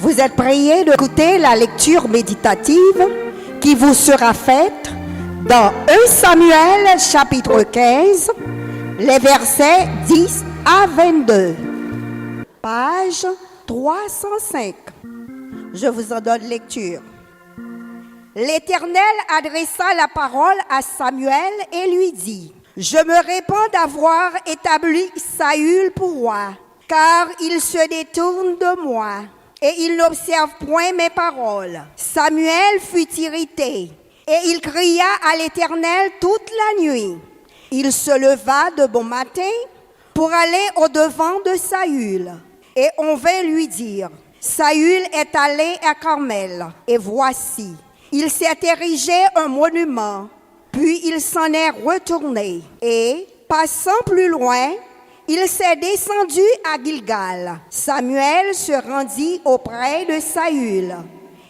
Vous êtes priés d'écouter la lecture méditative qui vous sera faite dans 1 Samuel chapitre 15, les versets 10 à 22. Page 305. Je vous en donne lecture. L'Éternel adressa la parole à Samuel et lui dit: Je me répands d'avoir établi Saül pour roi, car il se détourne de moi et il n'observe point mes paroles. Samuel fut irrité et il cria à l'Éternel toute la nuit. Il se leva de bon matin pour aller au-devant de Saül. Et on vint lui dire: Saül est allé à Carmel, et voici, il s'est érigé un monument, puis il s'en est retourné. Et, passant plus loin, il s'est descendu à Gilgal. Samuel se rendit auprès de Saül.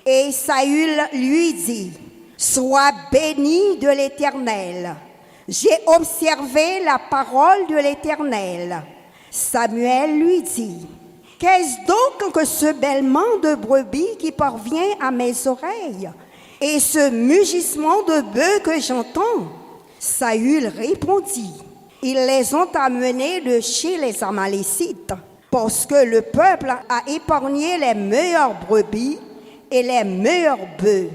Et Saül lui dit: Sois béni de l'Éternel. J'ai observé la parole de l'Éternel. Samuel lui dit: Qu'est-ce donc que ce bêlement de brebis qui parvient à mes oreilles et ce mugissement de bœufs que j'entends? Saül répondit: Ils les ont amenés de chez les Amalécites, parce que le peuple a épargné les meilleures brebis et les meilleurs bœufs,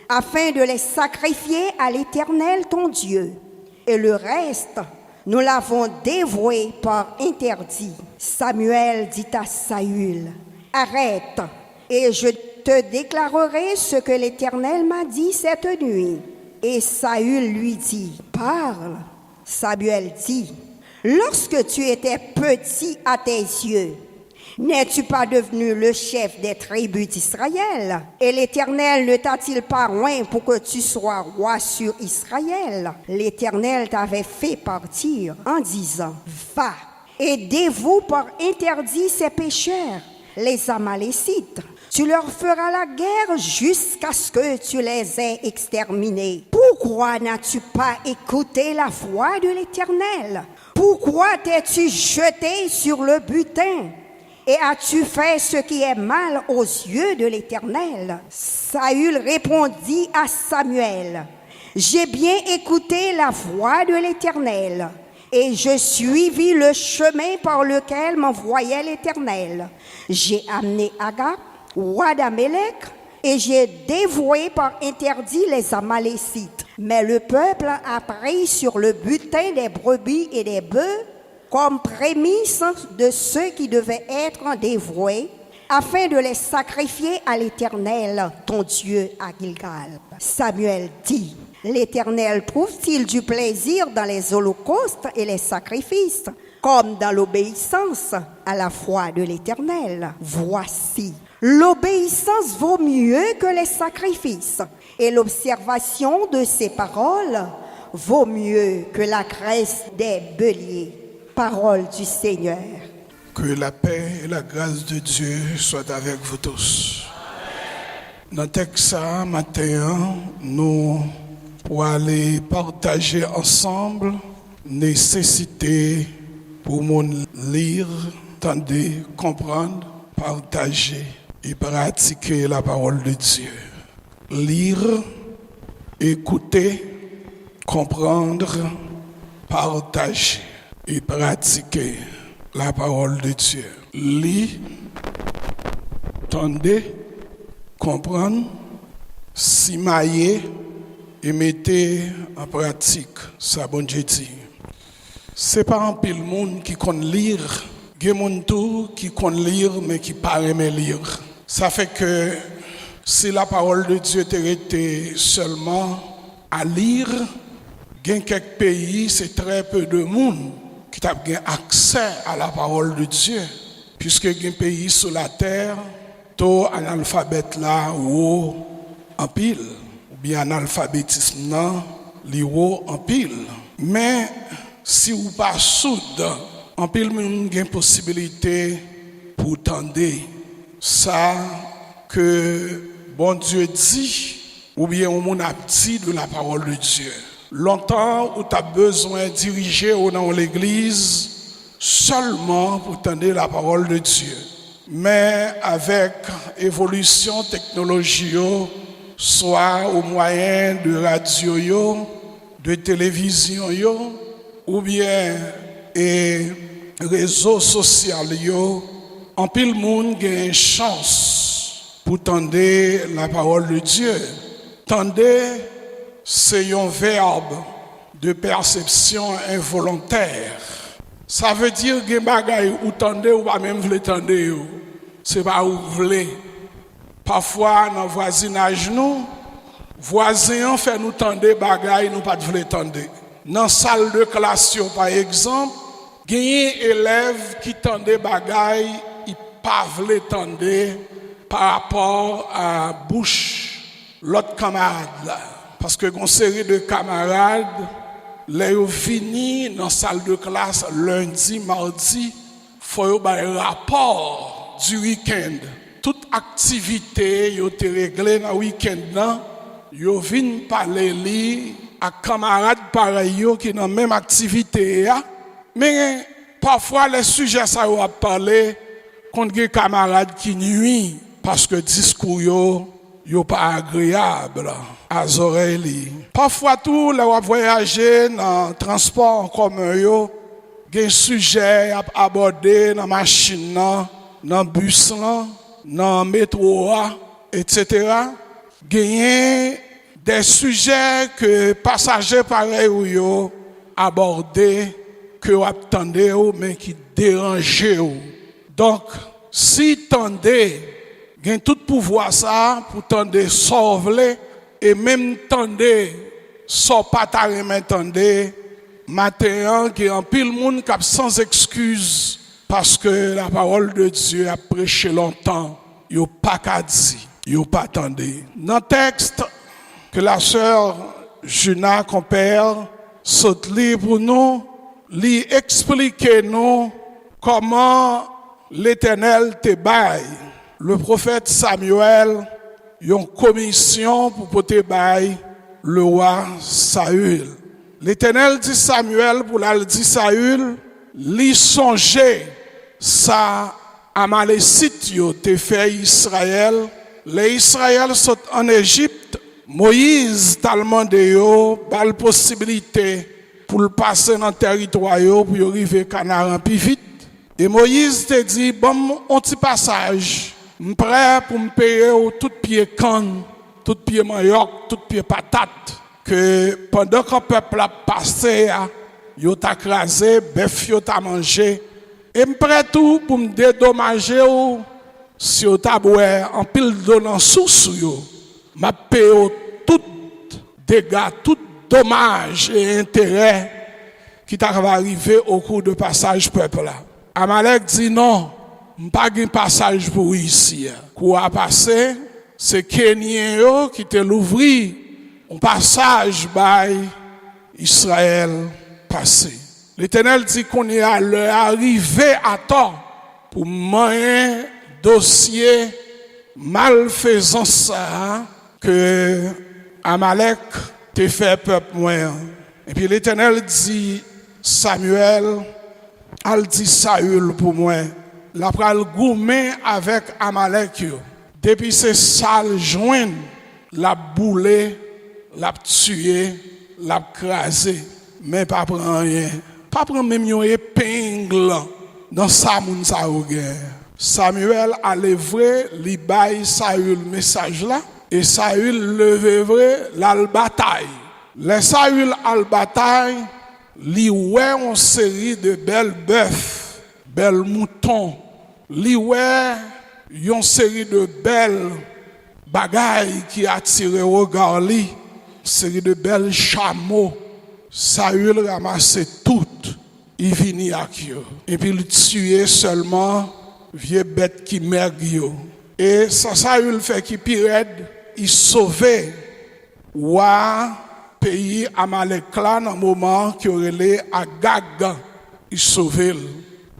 afin de les sacrifier à l'Éternel ton Dieu. Et le reste, nous l'avons dévoué par interdit. Samuel dit à Saül: Arrête, et je te déclarerai ce que l'Éternel m'a dit cette nuit. Et Saül lui dit: Parle. Samuel dit: Lorsque tu étais petit à tes yeux, n'es-tu pas devenu le chef des tribus d'Israël? Et l'Éternel ne t'a-t-il pas oint pour que tu sois roi sur Israël? L'Éternel t'avait fait partir en disant: Va et dévoue par interdit ces pécheurs, les Amalécites. Tu leur feras la guerre jusqu'à ce que tu les aies exterminés. Pourquoi n'as-tu pas écouté la voix de l'Éternel? Pourquoi t'es-tu jeté sur le butin? Et as-tu fait ce qui est mal aux yeux de l'Éternel? Saül répondit à Samuel: J'ai bien écouté la voix de l'Éternel, et je suivis le chemin par lequel m'envoyait l'Éternel. J'ai amené Agag, roi d'Amélec, et j'ai dévoué par interdit les Amalécites. Mais le peuple a pris sur le butin des brebis et des bœufs comme prémisse de ceux qui devaient être dévoués, afin de les sacrifier à l'Éternel, ton Dieu, à Gilgal. Samuel dit: L'Éternel trouve-t-il du plaisir dans les holocaustes et les sacrifices, comme dans l'obéissance à la foi de l'Éternel? Voici, l'obéissance vaut mieux que les sacrifices, et l'observation de ses paroles vaut mieux que la graisse des béliers. Parole du Seigneur. Que la paix et la grâce de Dieu soient avec vous tous. Dans le texte matin, nous pour aller partager ensemble nécessité pour mon lire, entendre, comprendre, partager et pratiquer la parole de Dieu. Lire, écouter, comprendre, partager et pratiquer la parole de Dieu. Lire, entendre, comprendre, s'imailler et mettez en pratique ça bon Dieu dit. C'est pas un pile monde qui connaît lire, il y a monde tout qui connaît lire mais qui pas aimer lire. Ça fait que si la parole de Dieu était seulement à lire, dans quelques pays, c'est très peu de monde qui a accès à la parole de Dieu, puisque il y a un pays sur la terre, tout analphabète là ou en pile. Bien analphabétisme non, li haut en pile. Mais si vous pas soude, en pile moun gen possibilité pour tendre ça que bon Dieu dit ou bien on moun a dit de la parole de Dieu. Longtemps où tu as besoin de diriger dans l'église seulement pour tendre la parole de Dieu. Mais avec évolution technologique, soit au moyen de radio, de télévision, ou bien et réseaux sociaux, en pile monde a une chance pour tendre la parole de Dieu. Tendre, c'est un verbe de perception involontaire. Ça veut dire que bagay ou tendre ou pas même vle tendre. C'est pas ou vle. Parfois dans voisinage nous, voisins fait nous tendre bagay nous pas vle tendre. Dans salle de classe par exemple, gagné élèves qui tendent bagay, ils pas vle tendre par rapport à bouche l'autre camarade là. Parce que une série de camarades les ont fini dans la salle de classe lundi, mardi, faut un rapport du week-end. Toute activité yo te réglée dans le week-end là, yo vinn parler à camarades pareils qui dans même activité mais parfois les sujets ça yo a parler contre des camarades qui nuit parce que discours yo pas agréable à oreilles. Parfois tout là on voyager dans transport en commun yo, des sujets à aborder dans machine dans bus dans métro etc. Gagner des sujets que passagers pareil ou yo aborder que ou attendez mais qui déranger. Donc si tendez gain tout pouvoir ça pour tendre sauver et même tendre sans pas tarement tendre matin qui en pile monde qui sans excuse parce que la parole de Dieu a prêché longtemps yo pas qu'a dit yo pas tendre. Dans texte que la sœur Juna compère saute li pour nous li expliquer nous comment l'Éternel te baille. Le prophète Samuel a une commission pour porter bail le roi Saül. L'Éternel dit Samuel pour la dit Saül, li songer ça Amalécite yo te fait Israël. Les Israël sont en Égypte. Moïse t'a demandé yo bal possibilité pour le passer dans le territoire yo pour arriver Canaan plus vite. Et Moïse te dit bon un petit passage. Je suis prêt pour me payer tout pied canne, tout pied manioc, tout pied patate. Que pendant que le peuple a passé, il a écrasé, bœuf a mangé. Et je suis prêt tout pour me dédommager si vous avez en pile d'eau dans sous yo. Je paye tout dégâts, tout dommage et intérêt qui va arriver au cours de passage peuple là. Amalek dit non. Pas de passage pour ici. Quoi passer, c'est Kenyan qui te l'ouvri un passage par Israël passé. L'Éternel dit qu'on est à l'arrivée à temps pour un dossier malfaisant ça que Amalek te fait peuple moins. Et puis l'Éternel dit Samuel, elle dit Saül pour moi. La pral gourmet avec Amalek yo. Depuis c'est sale joindre, la boulé, la tué, la crasé, mais pas prendre rien. Pas prendre même une épingle dans sa moun sa ou guerre. Samuel a livré li bay Saül message là et Saül levé vrai la bataille. Les Saül al bataille li ouais une série de belles bœufs, belles moutons. Li wè yon série de belles bagailles qui attirent au regard li, série de belles chameaux. Saül ramassait toutes, il vini avec yo. Et puis il tuait seulement vieux bêtes qui merguent. Et ça Saül fait qui pirède, il sauvait wa pays Amalek là dans moment qui aurait Agag, il sauvait.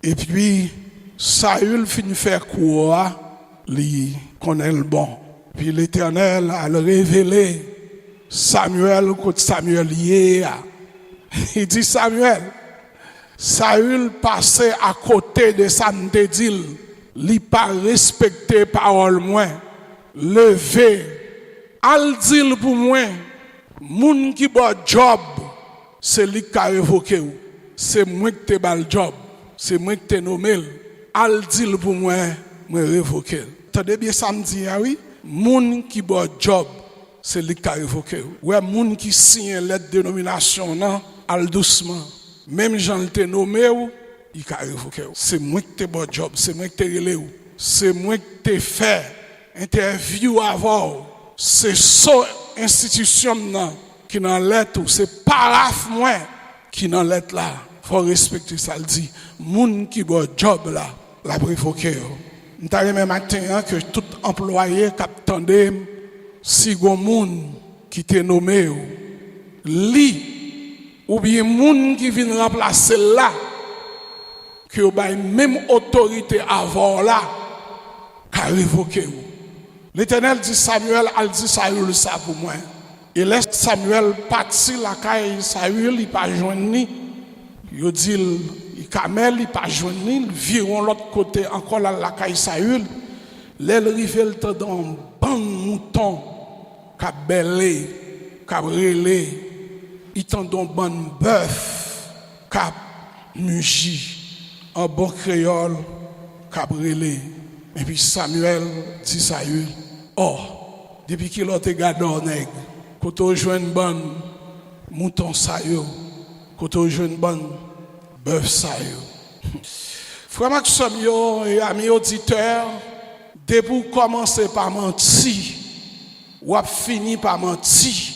Et puis Saül finit faire quoi, lui connaît le bon. Puis l'Éternel a révélé Samuel contre Samuel hier. Il dit Samuel, Saül passait à côté de Samedil. li pas respecter parole moi, lever, al dire pour moi, moun qui bon job, c'est lui qui a révoqué ou. C'est moi qui te bal job, c'est moi qui te nommé. Al dire pour moi, moi révoqué. Attendez bien samedi, ah oui, moun qui bon job, c'est lui qui a révoqué ou. Ouais, moun qui signe lettre de nomination, non, al doucement. Même Jean te nommé ou, il a révoqué ou. C'est moi qui te bon job, c'est moi qui te relé ou. C'est moi qui te fait interview avant. C'est ça institution non, qui dans lettre ou. C'est paraf moi qui dans lettre là. Faut respecter ça le dit. Moun qui bon job là, la révoqué ou. M'ta même matin que tout employé qui attendait si gon moun qui te nommé ou. Li ou bien moun qui vient remplacer là que ou bay même autorité avant là qu'a révoqué. L'Éternel dit Samuel, al dit Saül ça pour moi. Et laisse Samuel partir la caille Saül, il pas joindre ni. Il dit il camel, il pas joindre ni, viron l'autre côté encore la caille Saül. L'aile rivel dans ban mouton qu'a belé, qu'a relé. Il tendon bon bœuf cap mugi en bon créole cap relé. Et puis Samuel dit Saül, oh, depuis qu'il a été gardé en nègre, quand on joue une bonne mouton Saül, quand on joue une bonne bœuf Saül. Frère Maxime et amis auditeurs, depuis vous commencez par mentir, ou fini par mentir,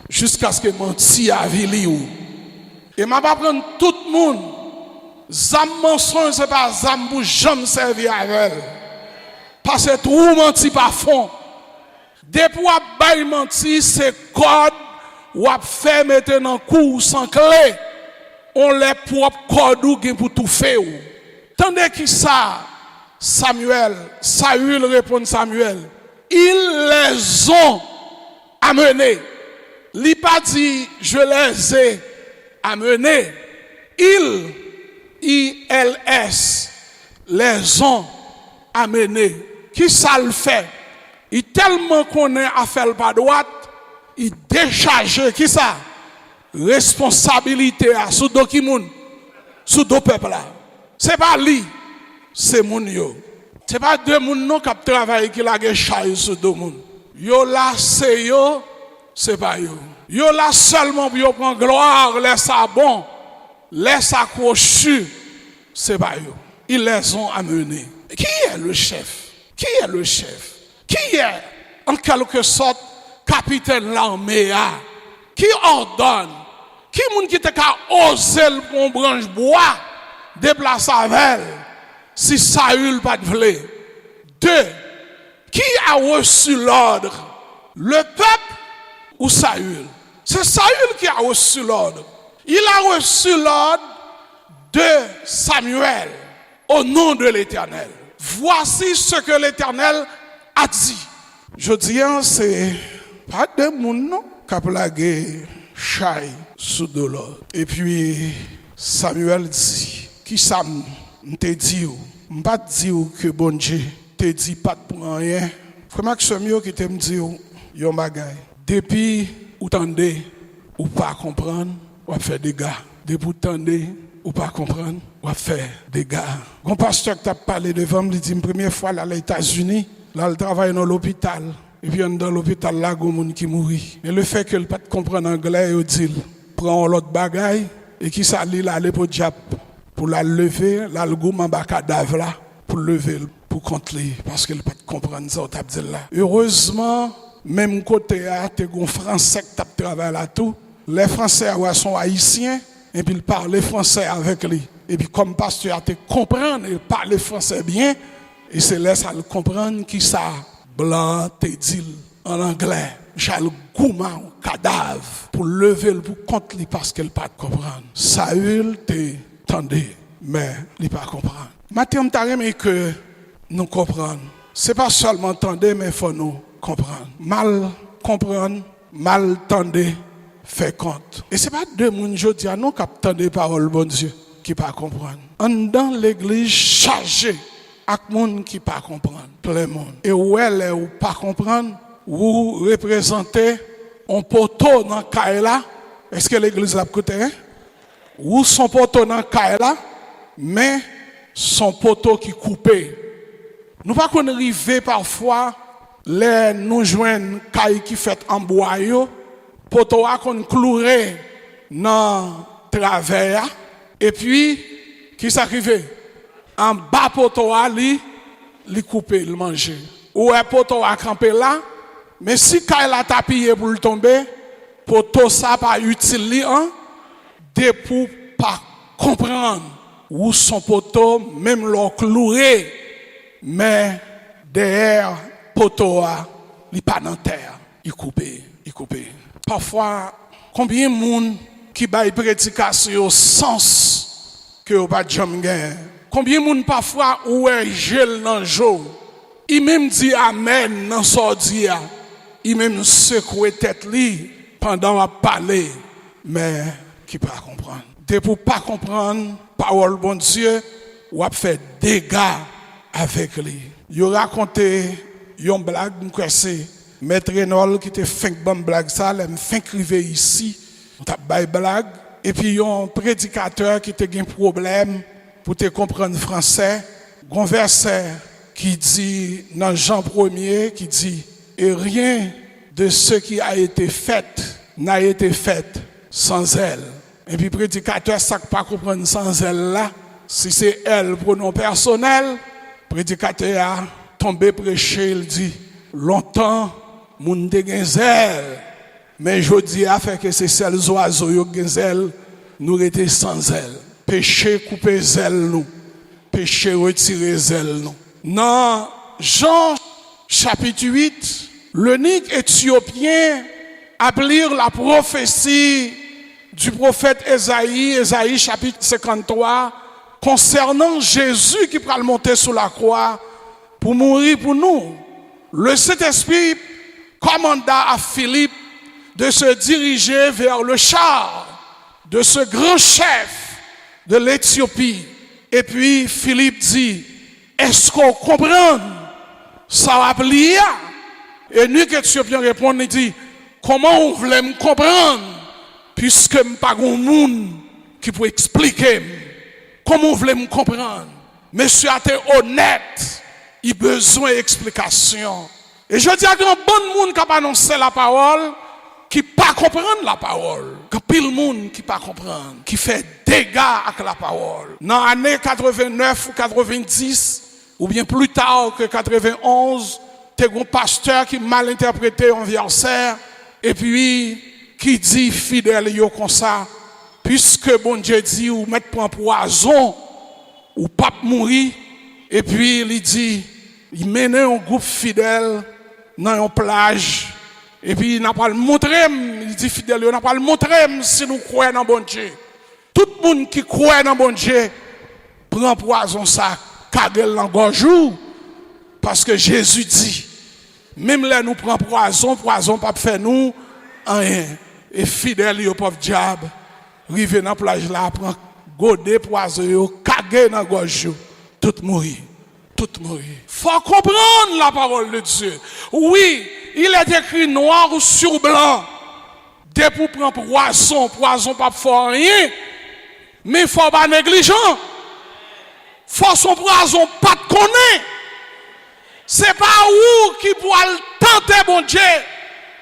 jusqu'à ce que mentir a vili ou. Et m'a pas prendre tout le monde. Zam mensonge c'est pas zam pour jamais servir avec elle. Parce que tout menti par fond. Depuis ou bail menti c'est code ou fait mettre dans cou sans clé. On les propre code ou pour tout faire. Tandis que ça Saül répond Samuel, ils les ont amenés. Il pas dit je les ai amenés. ILS les ont amenés. Qui ça le fait? Il tellement connaît à faire pas droite, il décharge qui ça? Responsabilité à sous document, sous deux peuples là. C'est pas lui, c'est moun yo. C'est pas deux moun non qui travaillent qui la charge sur deux moun. Yo là c'est yo, c'est pas yo. Yo là seulement pour yo prendre gloire, laisse ça bon. Les accrochus, c'est pas eux. Ils les ont amenés. Qui est le chef? Qui est le chef? Qui est, en quelque sorte, capitaine l'armée? Qui ordonne? Qui moun qui te ka osé le branche bois déplacer avec si Saül pas de vle? Deux, qui a reçu l'ordre? Le peuple ou Saül? C'est Saül qui a reçu l'ordre. Il a reçu l'ordre de Samuel au nom de l'Éternel. Voici ce que l'Éternel a dit. Je dis, c'est pas de moun qui a plagué Chai sous de l'ordre. Et puis Samuel dit, qui ça m'te dit ou? M'pas dit ou que bon Dieu te dit pas de pour rien. Frère Maxime qui te me dit ou, yon bagay. Depuis ou tendez ou pas comprendre. On va faire des gars. Depuis tendez, ou pas comprendre, on va faire des gars. Mon pasteur qui t'a parlé devant me dit une première fois là, aux États-Unis, là, il travaille dans l'hôpital. Et puis, dans l'hôpital, là, il y a des gens qui mourent. Mais le fait qu'il ne peut pas comprendre anglais, il dit, prend l'autre bagaille, et qui s'allie là, aller pour le diable, pour la lever, là, le goût, un cadavre là, pour lever, pour contrôler, parce qu'il ne peut pas comprendre ça, dit là. Heureusement, même côté, tu as un Français qui travaille là tout. Les Français sont haïtiens et puis ils parlent français avec lui. Et puis comme pasteur, tu comprends, il parle français bien. Et c'est là ça le comprendre qui ça blanc te dit en anglais. J'ai le gourmand cadavre pour lever le pour contre lui parce qu'il pas comprendre. Saül te tendait mais il pas comprendre. Maintenant t'as que nous comprendre. C'est pas seulement tendez mais faut nous comprendre. Mal comprendre, mal tendez. Fait compte. Et c'est pas deux moun jodi a non qui attendent des paroles bon Dieu qui pas comprendre. En dans l'église chargée ak moun qui pas comprendre, plein monde. Et où elle ou pas comprendre, ou représenter un poteau dans Kaila. Est-ce que l'église l'a écouté? Ou son poteau dans Kaila, mais son poteau qui coupé. Nous pas qu'on arrive parfois les nous joignent caille qui fait en bois yo, poteau a qu'on cloué dans travers et puis qui s'arrive en bas poteau a li couper le manger. Ou est poteau a campé là, mais si caille a tapé pour le tomber, poteau ça pas utile hein, de pour pas comprendre où son poteau même leur cloué mais derrière poteau il pas dans terre, il coupé. Parfois combien de monde qui baille prédication au sens que au pas jamais gain. Combien de monde parfois où est gel dans jour, il même dit amen dans sordia, il même secoue tête li pendant à parler mais qui pas comprendre. De pour pas comprendre parole bon Dieu ou a fait dégâts avec lui. Il raconté une blague, c'est Maître Renol qui te fait une blague ça, il fait criver ici, on t'a bail blague et puis un prédicateur qui te un problème pour te comprendre français, un verset qui dit dans Jean 1er qui dit et rien de ce qui a été fait n'a été fait sans elle. Et puis prédicateur ça pas comprendre sans elle là, si c'est elle pronom personnel, prédicateur a tombé prêcher, il dit longtemps moun te gen zèle, mais jodi a fait que c'est seuls oiseaux yo gen zèle, nous étions sans elle. Péché couper zèle nous, péché retirer zèle nous. Dans Jean chapitre 8, l'unique Éthiopien à lire la prophétie du prophète Ésaïe chapitre 53, concernant Jésus qui va monter sur la croix pour mourir pour nous. Le Saint-Esprit commanda à Philippe de se diriger vers le char de ce grand chef de l'Éthiopie. Et puis Philippe dit, est-ce qu'on comprend ça va plier? Et nous qu'Éthiopien répond, il dit, comment on voulait me comprendre puisque je n'ai pas de monde qui peut expliquer comment on voulait me comprendre. Monsieur a été honnête, il a besoin d'explication. Et je dis à un bon monde qui a annoncé la parole, qui ne pas comprendre la parole. Que pile monde qui ne pas comprendre, qui fait dégâts avec la parole. Dans l'année 89 ou 90, ou bien plus tard que 91, il y a un pasteur qui mal interprété un verset, et puis qui dit fidèle yo comme ça, puisque bon Dieu dit ou mettre prend poison, ou pas mourir, et puis il dit, il mène un groupe fidèle dans une plage, et puis il n'a pas le montrer, il dit fidèle, il n'a pas le montrer si nous croyons dans bon Dieu. Tout le monde qui croit dans bon Dieu prend poison ça, kagel dans gorge, parce que Jésus dit, même là nous prenons poison pas fait nous rien. Et fidèle au pauvre diable, rive dans la plage là, prend godé poison, kagel dans gorge, tout mourir. Faut comprendre la parole de Dieu. Oui, il est écrit noir sur blanc. Dès pour prendre poison pas faire rien. Mais il faut pas négligent. Faut son poison pas te connaître. C'est pas où qui pourra le tenter bon Dieu.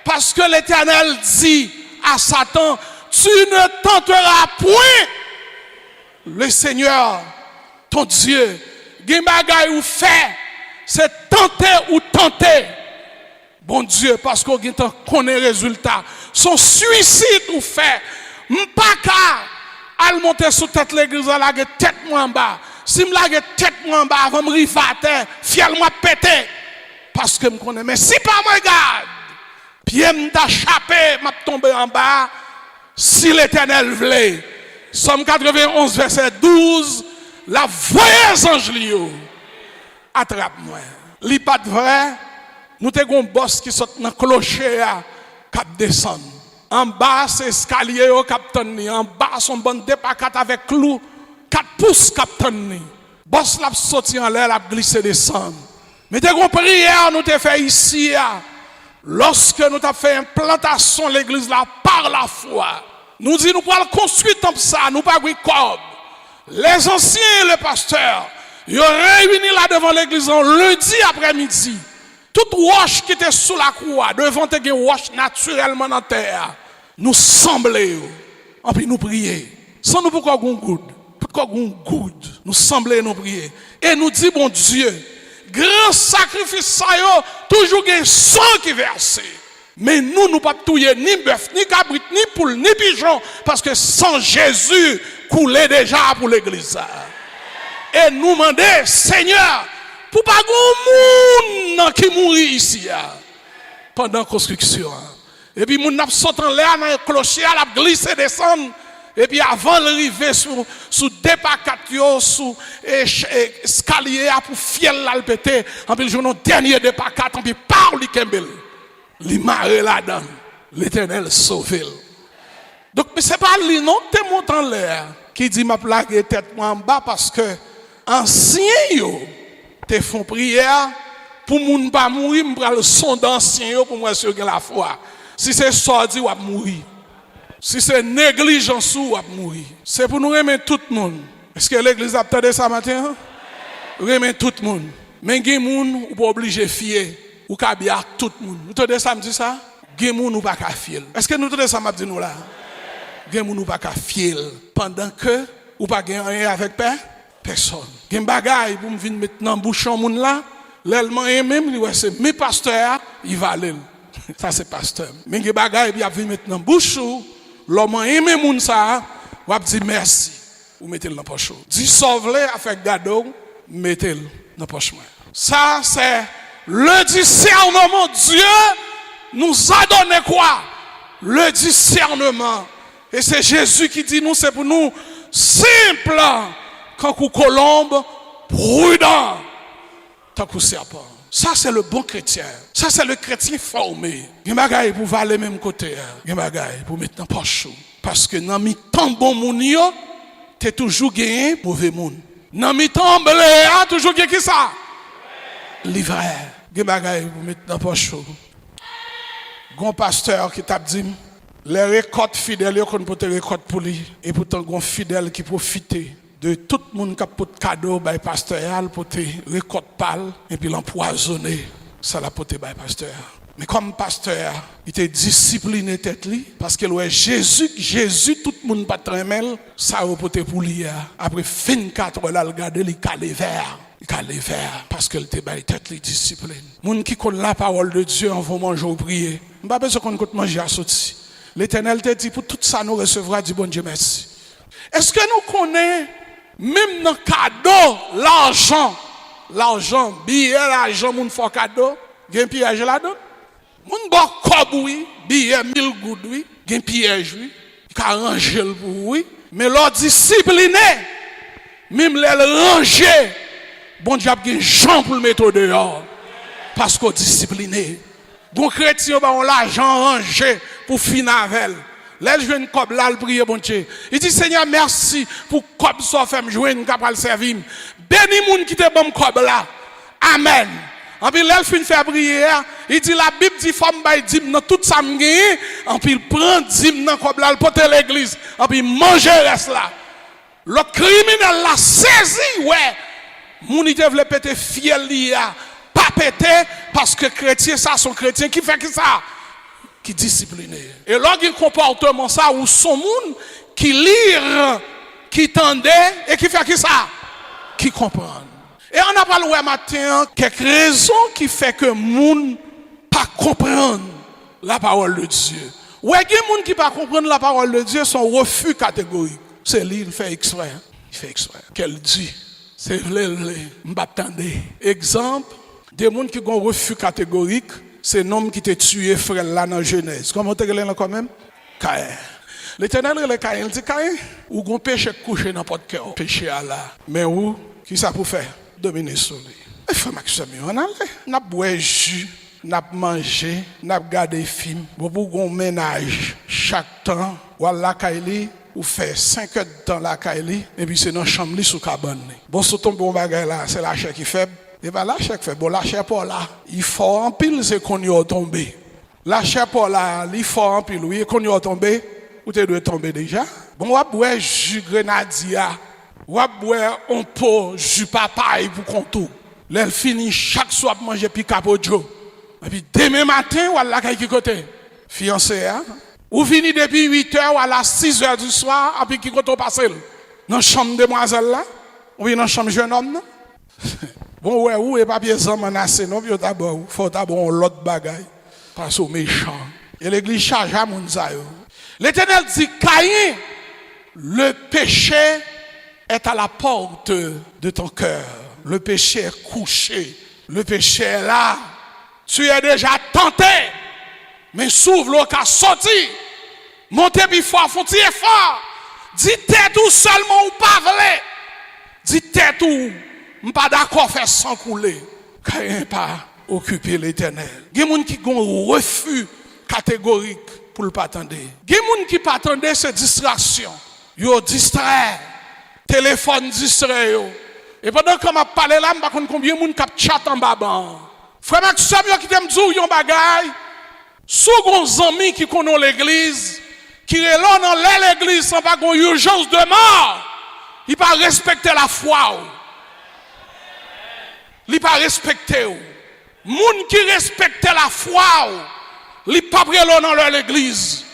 Parce que l'Éternel dit à Satan, tu ne tenteras point le Seigneur, ton Dieu. Gen bagay ou fait, c'est tenter. Bon Dieu, parce qu'on connaît le résultat. Son suicide ou fait, m'paka al monter sous tête l'église, la tête moi en bas. Si m'la tête moi en bas, avant me rifater, fiel moi péter. Parce que me connais, mais si pas moi garde, pied m'ta chapé, m'a tombé en bas, si l'Éternel voulait. Somme 91 verset 12, la voyeuse ange liyo attrape-moi. Li pas vrai, nous te gon boss qui saute dans clocher cap descend. En bas c'est escalier au capitaine, en bas son bon dépacat avec clou 4 pouces capitaine. Boss l'a sorti en l'air, l'a glissé descendre. Mais t'es qu'on prière, nous t'ai fait ici, lorsque nous t'avons fait implantation l'église là par la foi. Nous dit nous pourrons construire comme ça, nous pas comme. Les anciens et le pasteur, ils ont réuni là devant l'église en lundi après-midi. Toute roche qui était sous la croix, devant te roche naturellement dans la terre, nous sembler, en puis nous prier. Sans nous pourquoi on good, pourquoi on good, nous sembler nous prier. Et nous dit bon Dieu, grand sacrifice ça yo, toujours un sang qui verse. Mais nous ne pas touiller ni bœuf, ni cabrit, ni poule, ni pigeon, parce que sans Jésus coulait déjà pour l'église. Et nous demander, Seigneur, pour pas grand monde qui mourit ici pendant la construction. Et puis moun n'a sauté en l'air dans le clocher, a glissé descendre. Et puis avant d'arriver sous dépacat sous escalier pour fiel là le péter, en puis le dernier dépacat, en puis par lui kembel. Li marre là-dedans, l'Éternel sauvé. Donc, mais c'est pas lui non, t'es monté en l'air, qui dit m'a plagué tête moi en bas parce que anciens yo, te font prière pour moun pas mourir, m'pral le son d'anciens yo pour moi sûr que la foi. Si c'est sordi ou mourir. Si c'est négligence ou mourir. C'est pour nous aimer tout le monde. Est-ce que l'église a entendu ça matin? Aimer tout le monde. Mais il y a des gens qui sont obligés de fier. Ou ka bien tout le monde. Vous entendez ça me dit ça? Gen moun ou pas ka fiel. Est-ce que nous entendez ça m'a dit nous là? Gen moun ou pas ka fiel pendant que ou pas gen rien avec personne. Gen bagay pour me venir mettre dans bouchon moun là, l'ellement même lui c'est mes pasteurs, il va aller. Ça c'est pasteur. Mais gen bagay puis a venir mettre dans bouchou, l'homme aimé moun ça, ou a dit merci, ou mettez-le dans poche. Dit sauve-le avec gado, mettez-le dans poche. Ça c'est le discernement. Dieu nous a donné quoi? Le discernement. Et c'est Jésus qui dit nous, c'est pour nous simple, quand vous colombe, prudent, tant que serpent. Ça c'est le bon chrétien. Ça c'est le chrétien formé. Il y a des bagailles pour aller même côté. Il y a des bagailles pour mettre dans poche. Parce que dans mi temps bon moun yo, t'es toujours gagné mauvais moun. Dans mi temps blé, toujours gagné qui ça? Livraire. Des bagailles pour mettre dans poche. Gon pasteur qui t'a dit les récoltes fidèles qu'on peut te récolter pour lui et pourtant gon fidèle qui profite de tout le monde qui a porté cadeau by pasteur pour te récolter pâle et puis l'empoisonner ça la porté by pasteur. Mais comme pasteur, il était discipliné tête lui parce que ouais Jésus tout le monde pas très mal ça reporté pour lui après 24 heures là le garder il calé vert. Parce que le débat tête les discipline. Moun qui connaît la parole de Dieu en vont manger ou prier. Pas besoin qu'on compte manger à sortir. L'Éternel te dit pour tout ça nous recevra du bon Dieu merci. Est-ce que nous connaissons même dans cadeau l'argent billet l'argent moun font cadeau, gen piège là-dedans. Moun bon cob oui, billet 1000 gouttes oui, gen piège oui, ka ranger pour oui, mais leur discipliné même les ranger. Bon Dieu a des gens pour le mettre dehors. Parce qu'on est discipliné. Bon chrétien, on l'argent rangé pour finir avec. Là, je viens de cob là, le prier, bon Dieu. Il dit, Seigneur, merci pour cob so fait me jouer, capable servir. Béni moun qui te bon cob là. Amen. En puis, là, il fait faire prière. Il dit, la Bible dit, femme bail dim dans tout ça me gagne. En puis, il prend dim dans cob là, il porte l'église. En puis, il mange reste là. Le criminel l'a saisi, ouais. Moun ite vle pété fiel liya, pas pété parce que chrétien ça son chrétien qui fait que ça qui discipliné. Et là il comportement ça ou son moun qui lire, qui tendait et qui fait que ça qui comprend. Et on a parlé ouais matin quelques raisons qui fait que moun pas comprendre la parole de Dieu. Ouais gen moun qui pas comprendre la parole de Dieu son refus catégorique. C'est lui il fait exprès. Il fait exprès. Qu'elle dit c'est m'attendez. Exemple, des gens qui ont un refus catégorique, c'est l'homme qui t'a tué frère là dans Genèse. Comment tu là quand même? Caïn. L'Éternel le Caïn, il dit Caïn, ou gon péché couché dans votre cœur, péché là. Mais où qui ça pour faire? Dominer sur lui. Il faut maximiser. On allait, n'a boire jus, n'a manger, n'a regarder film. Pour gon ménage chaque temps, voilà Kaili ou fait 5 heures de temps la caille, et puis c'est dans la chambre sous cabane. Bon, ce tombe bon bagage là, c'est la chair qui fait. Et bien la chair qui fait, bon la chair pas là, il faut en pile, c'est qu'on y a tombé. La chair pas là, il faut en pile, oui, qu'on y a tombé, ou tu dois tomber déjà. Bon, on va boire jus grenadier, on va boire un pot jus papaye pour qu'on tout. L'elle finit chaque soir pour manger picapojo. Et puis demain matin, on va qui côté fiancé, hein? Ou fini depuis 8 h ou à la 6 h du soir, et puis qui côté passe dans la chambre de demoiselle là, ou bien dans la chambre jeune homme là. Bon, ouais, ou et papier sans menacer, non, il faut d'abord l'autre bagaille, parce au méchant. Et l'église charge à Mounzaïo. L'Éternel dit, Caïn, le péché est à la porte de ton cœur. Le péché est couché. Le péché est là. Tu es déjà tenté. Mais s'ouvre l'eau qu'a sorti. Montez puis fort, faut tirer fort. Dis tête ou seulement ou pas vrai. Dis tête ou pas d'accord faire sans couler. Caïn pas occuper l'Éternel. Il y a des gens qui ont un refus catégorique pour le pas attendre. Il y a des gens qui pas attendre ces distractions. Yo distrait. Téléphone distrait yo. Et pendant qu'on m'a parlé là, je ne sais pas combien de gens qui chat en baban. Frère Maxime, qui t'aime dire yon bagay. Sous amis qui connaissent l'église, qui est là dans l'église sans pas qu'on urgence de mort, il pas respecter la foi. Il pas respecter. Moun qui respecte la foi, il pas prélon dans leur église.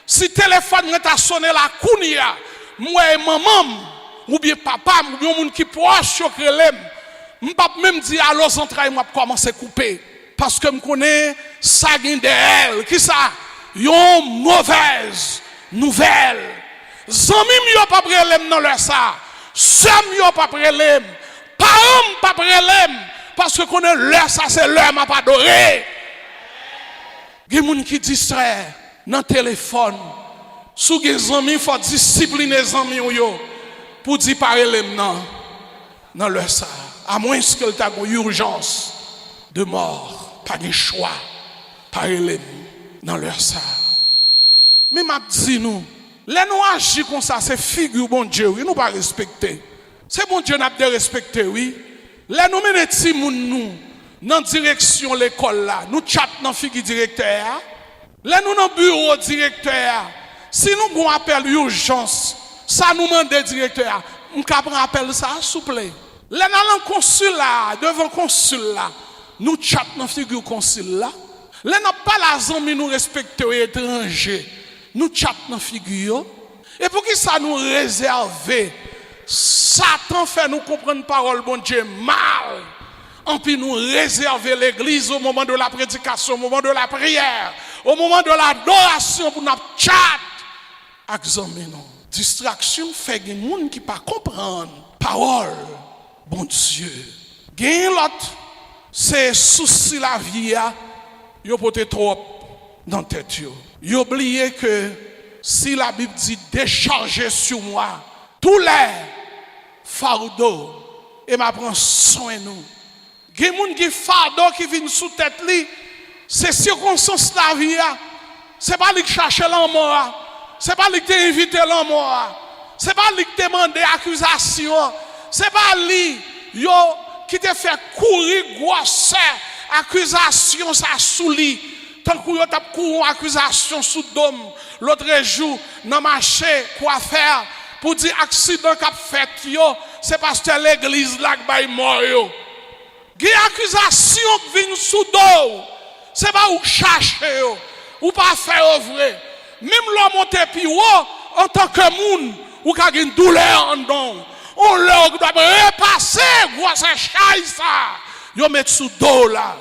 Si téléphone est sonné la kounia, moi et maman, ou bien papa, ou bien moun qui proche sur krelem, m'pas même dire à los entrailles moi commencer à couper parce que me connais ça gagne de elle qui ça yon mauvaise nouvelle. Zami yo pas prélem dans leur ça. Sam yo pas prélem. Parents pas prélem parce que connais leur ça c'est leur m'a pas adoré. Gen moun qui distrait dans téléphone. Sous gen amis faut discipliner amis yo pour dire parler dans leur ça. À moins que tu aies une urgence de mort, pas de choix, parler dans leur ça. Mais m'a dit nous, les nous agir comme ça, c'est figure bon Dieu, oui, nous pas respecter. C'est bon Dieu n'a pas respecter, oui. Les nous menons ti moun nous dans direction l'école là, nous chat dans figure directeur. Les nous dans bureau directeur. Si nous avons appel urgence, ça nous demande directeur. On peut prendre appel ça, s'il vous plaît. Là, dans le consulat, devant le consulat, nous chat dans la figure consulat. Là, nous pas la zone, nous respectons les étrangers. Nous chat dans la figure. Et pour qui ça nous réserver? Satan fait nous comprendre parole, bon Dieu, mal. En puis nous réserver l'église au moment de la prédication, au moment de la prière, au moment de l'adoration pour notre chat. Examinons. Distraction fait que les gens qui ne pas comprendre parole, bon Dieu. Gain l'autre, c'est souci la vie, yo peut-être trop dans tête yo. Yo oublié que si la Bible dit décharger sur moi tous les fardeaux et m'a prend soin nous. Gain moun qui fardeau qui vient sous tête li, c'est circonstance la vie. C'est pas lui qui cherche l'amour. C'est pas lui qui t'a invité l'amour. C'est pas lui qui t'a demandé accusation. C'est pas lui qui t'a fait courir grosse accusation ça sous lui. Tant que yo t'a couru accusation sous dôme l'autre jour dans marché quoi faire pour dire accident qu'a fait yo, c'est parce que l'église là qui bay mort yo. Gi accusation qui vient sous dos. C'est pas ou chercher yo, ou pas faire vrai. Même l'homme monte plus haut, en tant que moun, ou ka gen douleur en don. On leur doit repasser, grosse chaise ça. Yo met sous dos là.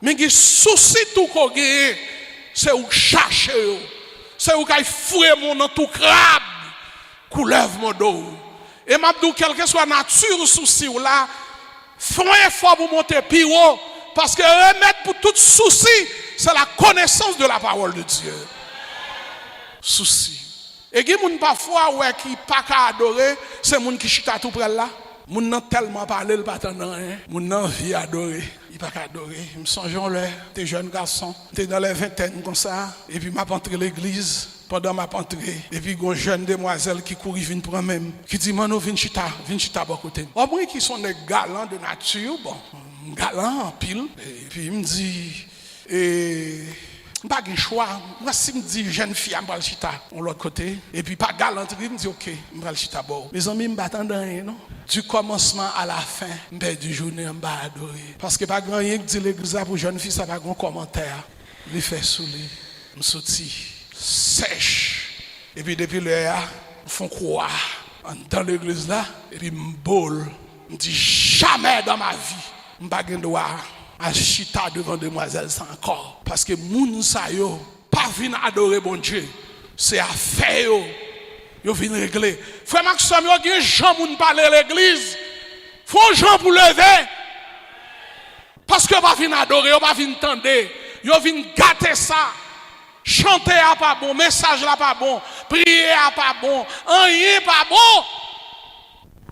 Mais qui souci tout qu'on gagne, c'est ou chercher yo. C'est ou kay fouer mon dans tout crabe, coulève mon dos. Et m'a dit quelle que soit nature souci ou là, font effort pour monter plus haut parce que remettre pour tout souci, c'est la connaissance de la parole de Dieu. Souci. Et qui moun parfois ouais qui pas qu'à adorer, c'est moun qui chita tout près là. Moun nan tellement parler le pas tendant rien. Moun nan vie adorer, il pas qu'à adorer. Me songeons là, t'es jeune garçon, t'es dans les vingtaines comme ça et puis m'a entré l'église. pendant ma entrée. Et puis, il y a une jeune demoiselle qui court, vient prendre même, qui dit, Mano, viens chita à côté. Moi, qui sont des galants de nature, bon, galants en pile. Et puis, il me dit, pas de choix. Moi, si me dit jeune fille, je vais chita de l'autre côté. Et puis, pas galanterie, je me dis, ok, je vais chita bon. Mes amis, je ne m'attends rien, non? Du commencement à la fin, je vais du journée, je vais adorer. Parce que pas grand rien que dit l'église pour jeune fille, ça va un commentaire. Il fait sous lui, je suis sorti, sèche. Et puis, depuis le là, ils font croire dans l'église là. Et puis, je me boule. Je me dis, jamais dans ma vie, je ne vais pas droit à chita devant demoiselle ça encore. Parce que moun sa yo, pas vin adorer bon Dieu. C'est affaire yo. Yo vin régler. Frère Maxime, yo gen gens moun parler l'église. Faut gens pour lever. Parce que pas vin adorer, yo pas vin tendre. Yo vin gâter ça. Chanter a pas bon, message là pas bon, prier a pas bon, rien pas bon.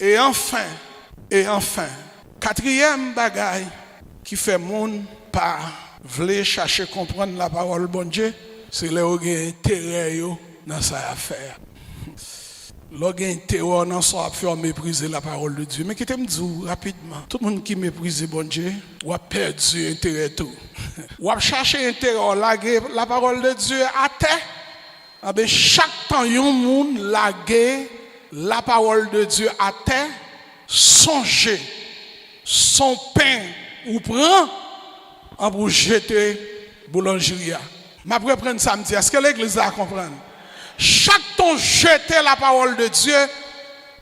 Et enfin, quatrième bagaille qui fait monde pas vle chercher comprendre la parole bon Dieu, c'est le gen intérêt yo dans sa affaire. Le gen intérêt dans ça faire mépriser la parole de Dieu. Mais qui t'aime dire rapidement, tout le monde qui méprise bon Dieu, ou a perdu intérêt tout. Ou a chercher intérêt la parole de Dieu à terre. Ben chaque temps yon monde laguer la parole de Dieu à terre, songer son pain ou prend en pour jeter boulangerie. Ma pour prendre samedi. Est-ce que l'église a comprendre? Chaque temps jeter la parole de Dieu,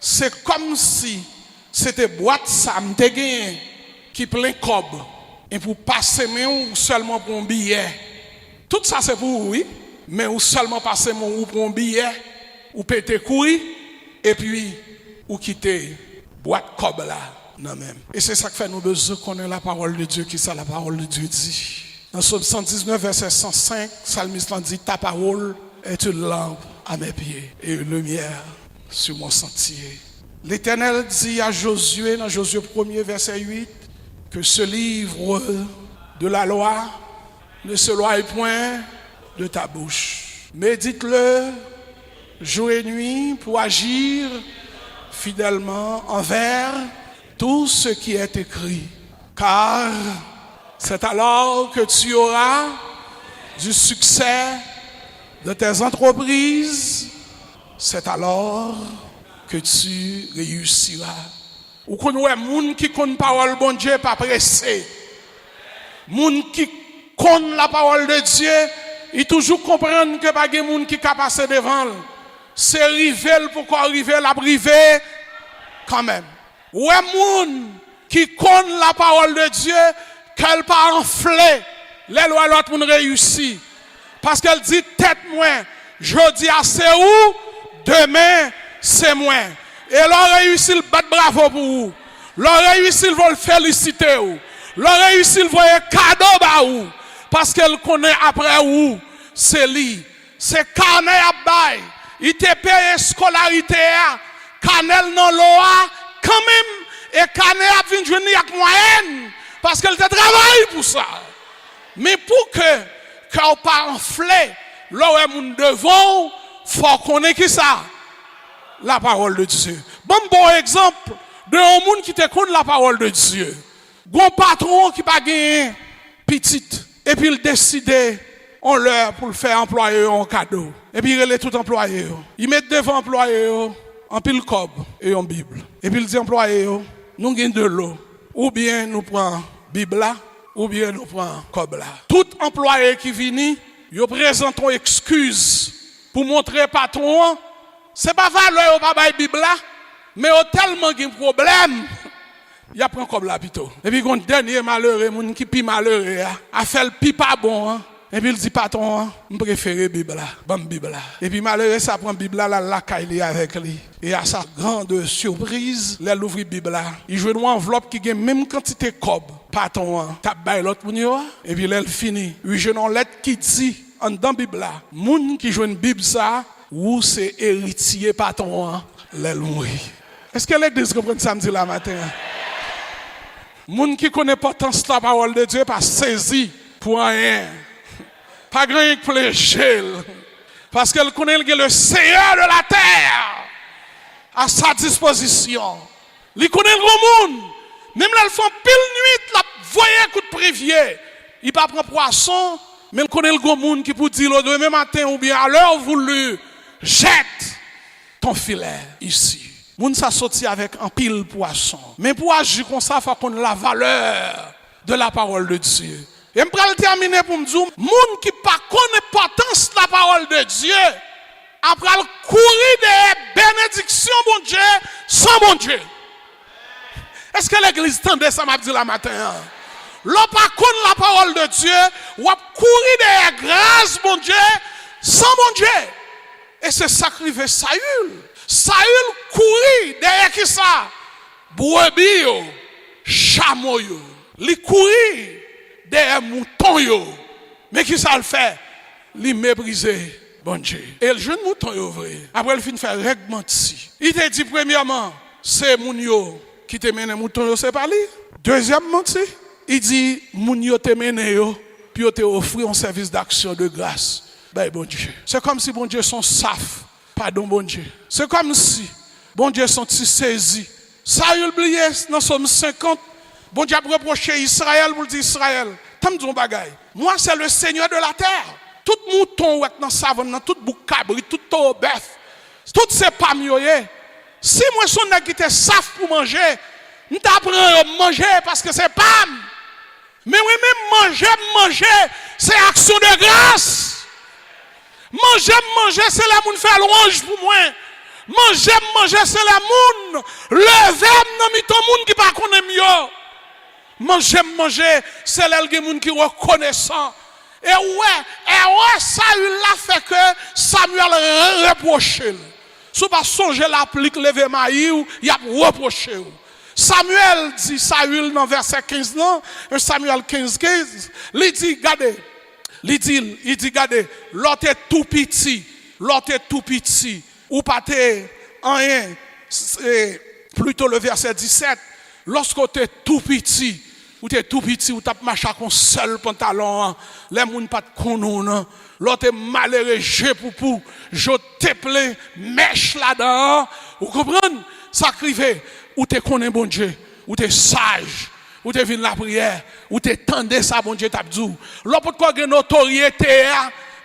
c'est comme si c'était boîte samedi qui plein cob et pour passer main ou seulement pour un billet. Tout ça c'est pour oui, mais ou seulement passer main ou pour un billet ou péter courir et puis ou quitter boîte cob là. Non même. Et c'est ça que fait nous besoin connaître la parole de Dieu, qui ça la parole de Dieu dit. Dans Psaume 119, verset 105, Psalmiste dit, ta parole est une lampe à mes pieds et une lumière sur mon sentier. L'Éternel dit à Josué, dans Josué 1er, verset 8, que ce livre de la loi ne se loie point de ta bouche. Médite-le jour et nuit pour agir fidèlement envers tout ce qui est écrit, car c'est alors que tu auras du succès de tes entreprises, c'est alors que tu réussiras. Ou qu'on voit moun qui connaît la parole bon Dieu pas pressé. Moun qui connaît la parole de Dieu, il toujours comprendre que pas de moun qui ka passer devant. C'est rivel pourquoi arriver la privé quand même. Ouais, moun qui connaît la parole de Dieu, qu'elle pas enflée, les lois l'autre moun réussit. Parce qu'elle dit tête moins, jeudi à c'est où, demain c'est moins. Et l'on réussit le battre bravo pour vous. L'on réussit le féliciter vous. L'on réussit le voyer cadeau ba vous. Parce qu'elle connaît après vous, c'est lui. C'est carnet à bail. Il te paye scolarité, canel non loa. Quand même, et Canet a venu jouer avec moyenne, parce qu'elle te travaille pour ça. Mais pour que qu'on pas enflé, là où est mon devant, faut qu'on ait qui ça? La parole de Dieu. Bon exemple de un monde qui te connaît la parole de Dieu. Bon patron qui pas gagné petite, et puis il décide on leur pour le faire employer un cadeau. Et puis il est tout employé. Il met devant employé en pile cob et en Bible. Et puis il dit employé, nous gagnons de l'eau. Ou bien nous prenons Bible là, ou bien nous prenons cob là. Tout employé qui vient, il présente une excuse pour montrer patron, c'est pas valeur pas bail Bible là, mais tellement de problème. Il a pris cob là plutôt. Et puis un dernier malheureux, mon qui pi malheureux a fait le pi pas bon. Et puis il dit patron, je préfère Bible là, bon Bible là. Et puis malheureux ça prend Bible là la caille avec lui. Et à sa grande surprise, il ouvre Bible là. Il joue une enveloppe qui a même quantité de cob. Patron, t'a bail l'autre moun. Et puis elle finit. Il joue une lettre qui dit en dans Bible là, moun qui joue une Bible ça, ou c'est héritier patron, l'elle mourir. Est-ce que l'église comprend samedi la matin? Moun qui connaît l'importance de la parole de Dieu pas saisi pour rien. Pas grand plaisir. Parce qu'elle connaît le Seigneur de la terre à sa disposition. Il connaît le grand monde. Même là, ils font pile nuit, la voyez coup de prévier. Il pas prendre poisson, mais il connaît le grand monde qui peut dire le demain matin ou bien à l'heure voulue, jette ton filet ici. Moun ça sorti avec un pile poisson. Mais pour agir comme ça, il faut qu'on ait la valeur de la parole de Dieu. Et je vais terminer pour me dire, moun qui pas connaît l'importance de la parole de Dieu, après le courir des bénédictions, bon Dieu, sans bon Dieu. Est-ce que l'église tendait ça m'a dit la matin? L'on pas connaît la parole de Dieu, ou a courir des grâces, bon Dieu, sans bon Dieu. Et c'est sacrifié Saül. Saül courit derrière qui ça? Brebis, chameau, il courit derrière mouton yo. Mais qui ça le fait? Il méprisé bon Dieu. Et le jeune mouton yo vrai. Après il fin faire réglementi. Il te dit premièrement, c'est moun yo qui te mène mouton yo, c'est pas lui. Deuxièmement, il dit moun yo te mène yo, puis yo te offrir un service d'action de grâce. Ben bon Dieu. C'est comme si bon Dieu son saf. Pardon bon Dieu. C'est comme si bon Dieu sont saisi. Ça a oublié dans Somme 50. Bon Dieu a reproché Israël pour dire Israël. T'as dit un bagay. Moi c'est le Seigneur de la terre. Tout mouton ou dans savane, tout bouc cabri, tout bœuf, tout ces pam yoye. Si moi son nèg qui était saf pour manger, nous t'apprends à manger parce que c'est pam. Mais oui même manger, c'est action de grâce. Manger, c'est la moun faire louange pour moi. Manger, c'est la moun lever dans miton moun qui pas connaît mieux. Manger, c'est la moun qui reconnaissant. Et ouais, Saül l'a fait que Samuel reproché. Si pas songer l'applique lever maïou, il a reproché. Samuel dit Saül dans verset 15 non, Samuel 15, il dit regardez. Il dit, regardez, l'autre est tout petit, ou pas rien, plutôt le verset 17, lorsque tu es tout petit, ou tu as marché avec un seul pantalon, les gens pas de connaissent, l'autre est malheureux, je te plais, mèche là-dedans, vous comprenez? Ça crive, ou tu connais bon Dieu, ou tu es sage. Ou te vin la prière, ou te tendez ça, bon Dieu t'a dit. L'on peut quoi une notoriété,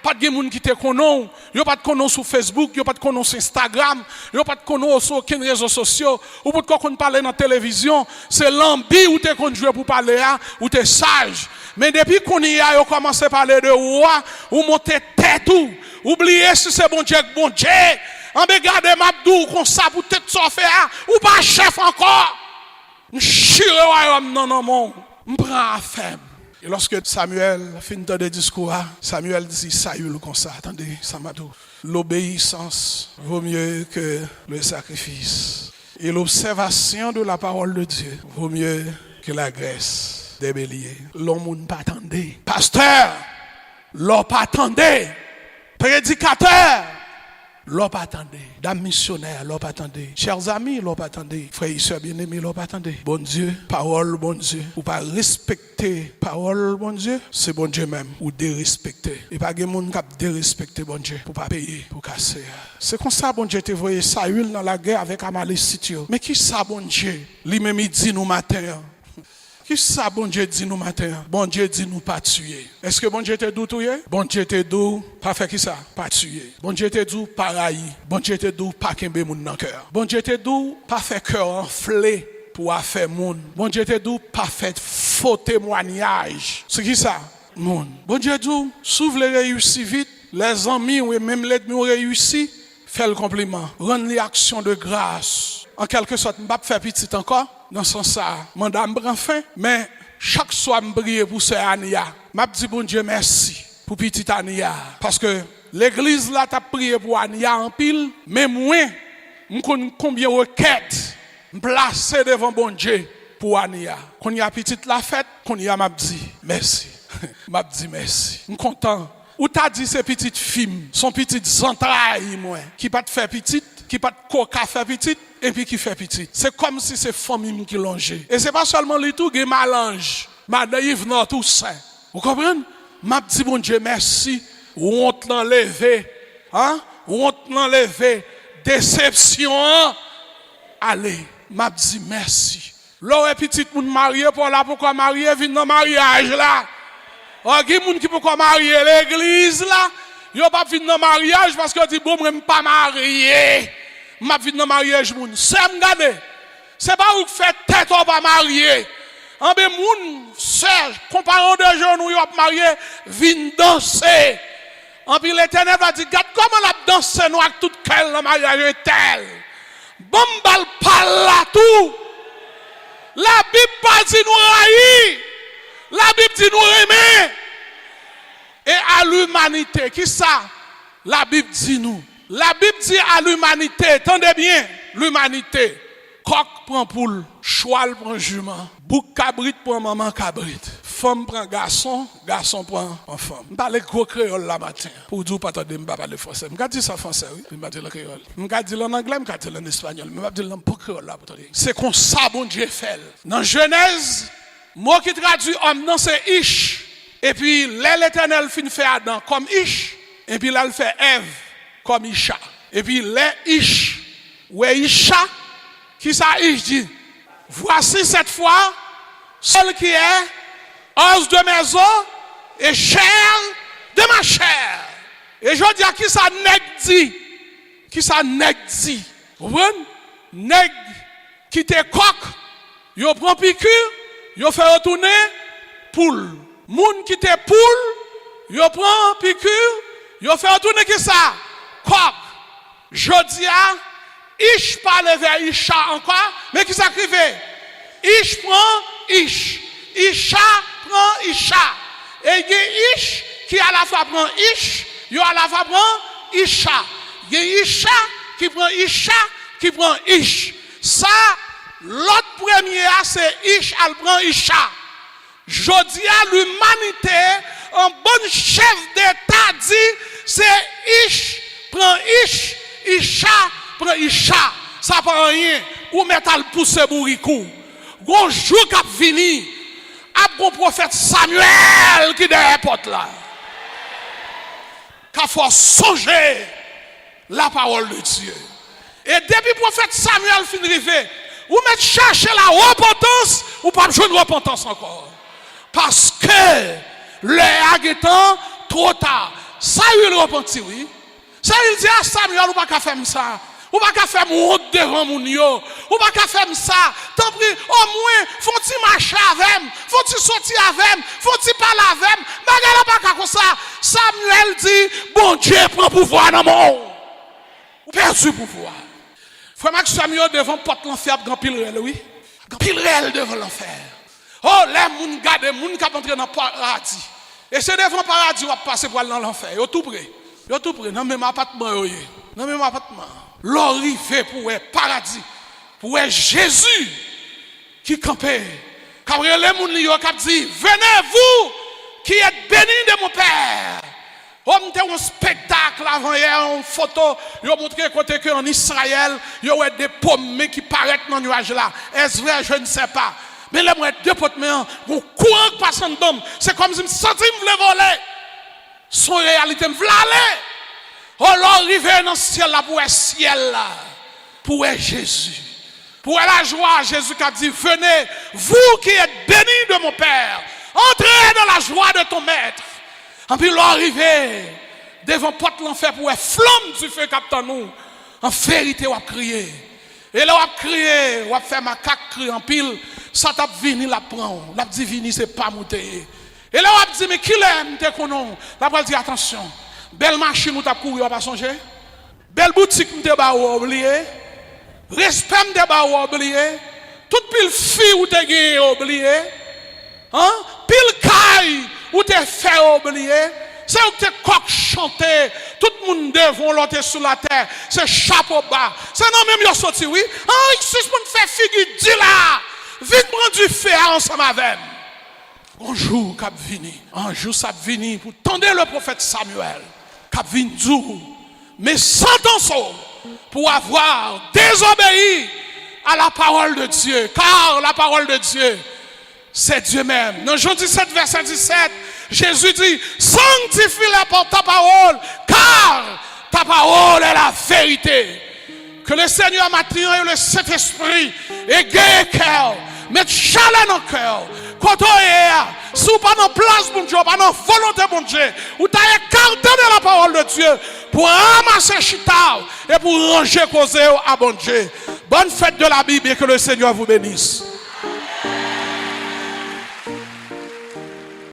pas de gens qui te connaissent, yo pas de connaissent sur Facebook, yo pas de connaissent sur Instagram, yo pas de connaissent sur aucun réseau social, ou peut quoi qu'on parle dans la télévision, c'est l'ambi ou te qu'on jouer pour parler, ou te sage. Mais depuis qu'on y a, yo commencé à parler de roi, ou monter tête ou, oubliez si c'est bon Dieu, en regarder Mabdou, comme ça pour tête ça faire, ou pas chef encore. Et lorsque Samuel finit de discours, Samuel dit Saül comme ça. Attendez, ça m'a dit. L'obéissance vaut mieux que le sacrifice. Et l'observation de la parole de Dieu vaut mieux que la graisse des béliers. L'homme pas attendait. Pasteur, l'homme pas attendait. Prédicateur, l'homme pas attendait. Dame missionnaire, l'homme pas attendait. Chers amis, l'homme pas attendait. Frères et sœurs bien-aimés, l'homme pas attendait. Bon Dieu, parole, bon Dieu. Ou pas respecter parole, bon Dieu, c'est bon Dieu même. Ou dérespecter. Et pas de monde qui dérespecter bon Dieu. Pour pas payer, pour casser. C'est comme ça, bon Dieu, te voyé Saül dans la guerre avec Amalécite. Mais qui ça, bon Dieu? Lui-même, il dit nous matin. Qui ça, bon Dieu dit nous matin? Bon Dieu dit nous pas tuer. Est-ce que bon Dieu te dit tuer? Bon Dieu te dit pas faire qui ça? Pas tuer. Bon Dieu te dit pas railler. Bon Dieu te dit pas kembe moun dans cœur. Bon Dieu te dit pas faire cœur enflé pour faire moun. Bon Dieu te dit pas faire faux témoignage. C'est qui ça? Moun. Bon Dieu dit s'ouvre les réussi vite. Les amis ou même l'ennemi ont réussi. Fais le compliment. Rendre les actions de grâce. En quelque sorte, je ne vais pas faire petit encore. Dans ce sens, madame prend fin, mais chaque soir, je prie pour ce Ania. Je dis bon Dieu merci pour petite Ania. Parce que l'église là, t'a prié pour Ania en pile, mais moi, je connais combien de requêtes placées devant bon Dieu pour Ania. Quand il y a petite la fête, quand il y a m'a dit merci. M'a dit merci. Je suis content. Ou t'as dit ces petites filles, son petites entrailles, moi, qui pas te faire petite, qui pas te coca faire petite, et puis qui fait petite. C'est comme si c'est famille qui longeait. Et c'est pas seulement les tout, qui mélange. Madame Yves non tout ça. Vous comprenez? M'a dit bon Dieu merci, honte l'enlever, Hein? Honte l'enlever, déception, allez, m'a dit merci. L'autre petit moun marié pour là, pourquoi marier, vient dans le mariage là. Il y a des gens qui peuvent marier l'église là. Ils ne pas venir dans le mariage parce que dit bon, je ne suis pas marié. Je vais venir dans le mariage. C'est me c'est pas où fait tête on va marier. En bien, moun, sœur, compagnon de jeunes où ils ont marié, viennent danser. En puis l'Éternel va dire, regarde comment la danse nous avec tout quel le mariage est tel. Bon bal parle là tout. La Bible pas dit nous haïr. La Bible dit nous aimer. Et à l'humanité, qui ça? La Bible dit nous. La Bible dit à l'humanité, tendez bien, l'humanité. Coq prend poule, cheval prend jument, bouc cabrit prend maman cabrit. Femme prend garçon, garçon prend femme. Je parle gros créole là matin. Pour dire pas attendez, je parle français. Je dis ça français oui, je dis le créole. Je dis en anglais, je dis en espagnol, je dis en créole là pour dire. C'est comme ça bon Dieu fait. Dans Genèse, mot qui traduit homme non c'est Ish. Et puis l'Éternel fin fait Adam comme Ish et puis là il fait Ève comme Isha. Et puis les Ish ouais Isha qui ça Ish dit voici cette fois celle qui est os de mes os et chair de ma chair. Et je dis à qui ça nèg dit? Qui ça nèg dit? Vous voyez? Nèg qui te coq, yo prend piqûre, yo fait retourner poule. Moun qui te poule, yo prend piqûre, yo fait retourner qui ça? Coq. Je dis à Ish parle vers Isha encore, mais qui s'écrive? Ish prend Ish. Isha prend Isha. Et il y a Ish qui à la fois prend Ish, il à la fois prend Isha. Il y a Isha qui prend Isha, qui prend Ish. Ça, l'autre premier, c'est Ish, elle prend Isha. Je dis à l'humanité, un bon chef d'État dit, c'est Ish, prend Ish, Isha, prend Isha. Ça prend rien. Ou mettre le pousser bourricou. Gon jour qui a fini. A bon prophète Samuel qui derrière porte là. Qu'il faut songer la parole de Dieu. Et depuis le prophète Samuel fin arrivé, ou mettre chercher la repentance ou pas besoin de repentance encore. Parce que le étant trop tard. Ça il repentit oui. Ça il dit à Samuel ou pas qu'à faire ça. Ou pas qu'à faire honte devant mon yo. Ou pas qu'à faire ça. Tant pis, au moins, faut-il marcher avec, faut-il sortir avec, faut-il parler avec. Bagala pas qu'à comme ça. Samuel dit, bon Dieu prend pouvoir dans mon monde. Ou perdu pouvoir. Frère Max Samuel devant porte l'enfer, grand pile réel, oui. Grand pile réel devant l'enfer. Oh, les moun gade, moun qui entrer dans le paradis. Et c'est devant le paradis, on va passer pour aller dans l'enfer. Yo tout près. Yo tout près. Dans même appartement, yo. Dans même appartement. L'arrivée pour le paradis, pour Jésus qui campait. Quand les gens qui dit, venez vous qui êtes bénis de mon Père. On a un spectacle avant hier, une photo, ils ont montré côté que en Israël, il y a des pommes qui paraissent dans le nuage là. Est-ce vrai? Je ne sais pas. Mais les moi deux potes, mais un courant qui passe en dôme, c'est comme si je me sentais que je voulais voler. Son réalité, je voulais aller. Oh, l'arrivée dans le ciel là, pour le ciel là, pour Jésus. Pour la joie, Jésus qui a dit, venez, vous qui êtes bénis de mon Père, entrez dans la joie de ton Maître. Et puis l'arrivée, devant porte l'enfer pour la flamme du feu captant nous, en vérité, on va crier. Et là, on va crier, on va faire ma caque crier en pile, ça t'a vini la prendre. La dit vini, c'est pas monter. Et là, on va dire, mais qui l'aime, t'es qu'on a? Là, on va dire, attention. Belle machine où tu as couru, on pas songer. Belle boutique où tu as oublié. Respect où tu as oublié. Toute pile fille où tu as oublié. Hein? Pile caille où tu as fait oublier. C'est où tu as coq chanté. Tout le monde devant l'autre sur la terre. C'est chapeau bas. C'est non même yo sorti, oui. Ah, il suspend faire figure, dis là. Vite prendre du feu ensemble avec. Un jour, cap vini. Un jour, ça vini pour tendre le prophète Samuel. Cap vini dur. Mais sans tension. Pour avoir désobéi à la parole de Dieu. Car la parole de Dieu, c'est Dieu même. Dans Jean 17, verset 17, Jésus dit, sanctifie-la par ta parole. Car ta parole est la vérité. Que le Seigneur matin et le Saint-Esprit égaye cœur, mette chaleur dans le cœur. Quand on est, si vous pas dans place, mon Dieu, pas dans volonté, mon Dieu, ou t'as écarté de la parole de Dieu pour ramasser chita et pour ranger cause à bon Dieu. Bonne fête de la Bible et que le Seigneur vous bénisse.